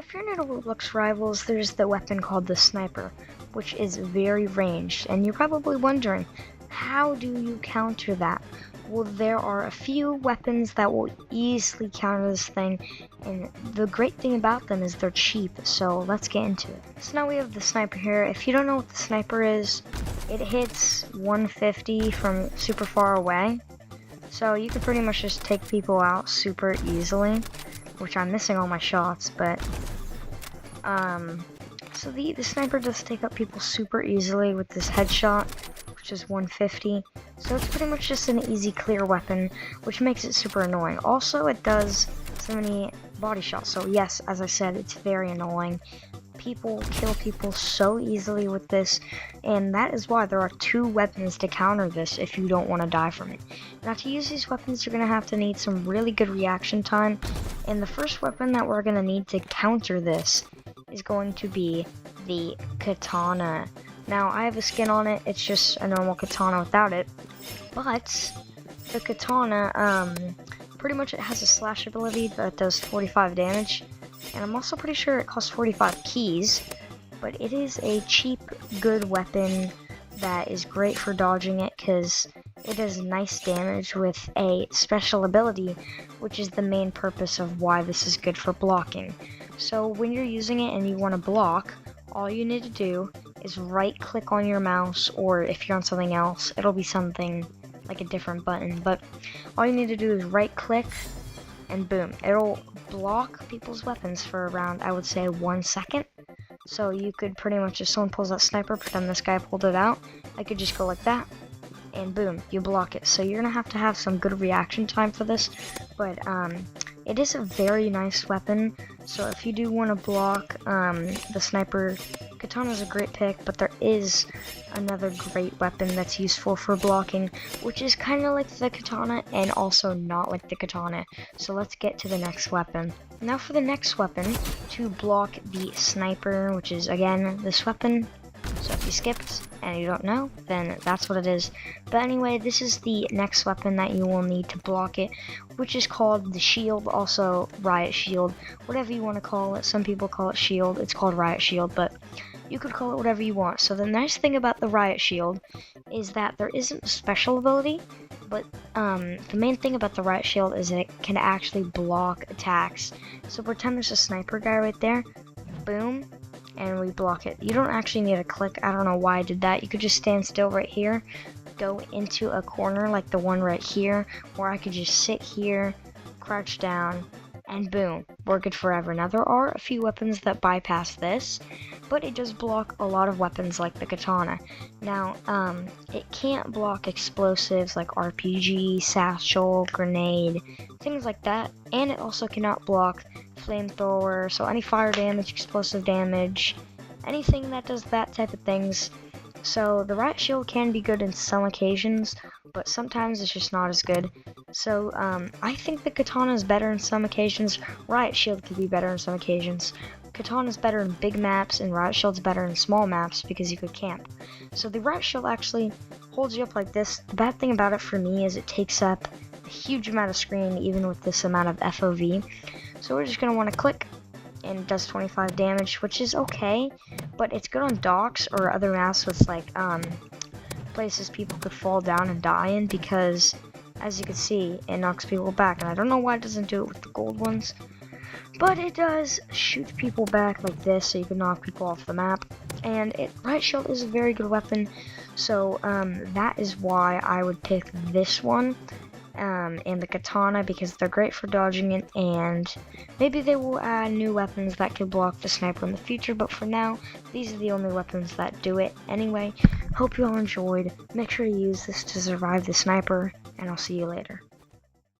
if you're new to Roblox Rivals, there's the weapon called the Sniper, which is very ranged, and you're probably wondering, how do you counter that? Well, there are a few weapons that will easily counter this thing, and the great thing about them is they're cheap, so let's get into it. So now we have the Sniper here. If you don't know what the Sniper is, it hits 150 from super far away, so you can pretty much just take people out super easily, which I'm missing all my shots, but so the Sniper does take out people super easily with this headshot, which is 150. So it's pretty much just an easy clear weapon, which makes it super annoying. Also, it does so many body shots, so yes, as I said, it's very annoying. People kill people so easily with this, and that is why there are two weapons to counter this if you don't want to die from it. Now, to use these weapons, you're going to have to need some really good reaction time, and the first weapon that we're going to need to counter this is going to be the katana. Now, I have a skin on it, it's just a normal katana without it, but the katana, pretty much it has a slash ability that does 45 damage, and I'm also pretty sure it costs 45 keys, but it is a cheap, good weapon that is great for dodging it because it does nice damage with a special ability, which is the main purpose of why this is good for blocking. So when you're using it and you want to block, all you need to do is right click on your mouse, or if you're on something else, it'll be something like a different button, but all you need to do is right click and boom, it'll block people's weapons for around, I would say, 1 second. So you could pretty much, if someone pulls that sniper, pretend this guy pulled it out, I could just go like that, and boom, you block it. So you're gonna have some good reaction time for this, but it is a very nice weapon. So if you do want to block the sniper, katana is a great pick, but there is another great weapon that's useful for blocking, which is kind of like the katana and also not like the katana. So let's get to the next weapon. Now for the next weapon, to block the sniper, which is again this weapon. So if you skipped and you don't know, then that's what it is. But anyway, this is the next weapon that you will need to block it, which is called the shield, also riot shield, whatever you want to call it. Some people call it shield, it's called riot shield, but you could call it whatever you want. So the nice thing about the riot shield is that there isn't a special ability, but the main thing about the riot shield is that it can actually block attacks. So pretend there's a sniper guy right there, boom, and we block it. You don't actually need to click. I don't know why I did that. You could just stand still right here, go into a corner like the one right here, or I could just sit here, crouch down, and boom, we're good forever. Now there are a few weapons that bypass this, but it does block a lot of weapons like the katana. Now, it can't block explosives like RPG, satchel, grenade, things like that, and it also cannot block flamethrower, so any fire damage, explosive damage, anything that does that type of things. So the riot shield can be good in some occasions, but sometimes it's just not as good. So I think the katana is better in some occasions. Riot shield could be better in some occasions. Katana is better in big maps, and riot shield's better in small maps because you could camp. So the riot shield actually holds you up like this. The bad thing about it for me is it takes up a huge amount of screen even with this amount of FOV. So we're just going to want to click, and it does 25 damage, which is okay, but it's good on docks or other maps with like places people could fall down and die in, because as you can see, it knocks people back, and I don't know why it doesn't do it with the gold ones, but it does shoot people back like this, so you can knock people off the map. And riot shield is a very good weapon, so that is why I would pick this one and the katana, because they're great for dodging it, and maybe they will add new weapons that could block the sniper in the future, but for now, these are the only weapons that do it. Anyway, hope you all enjoyed. Make sure to use this to survive the sniper, and I'll see you later.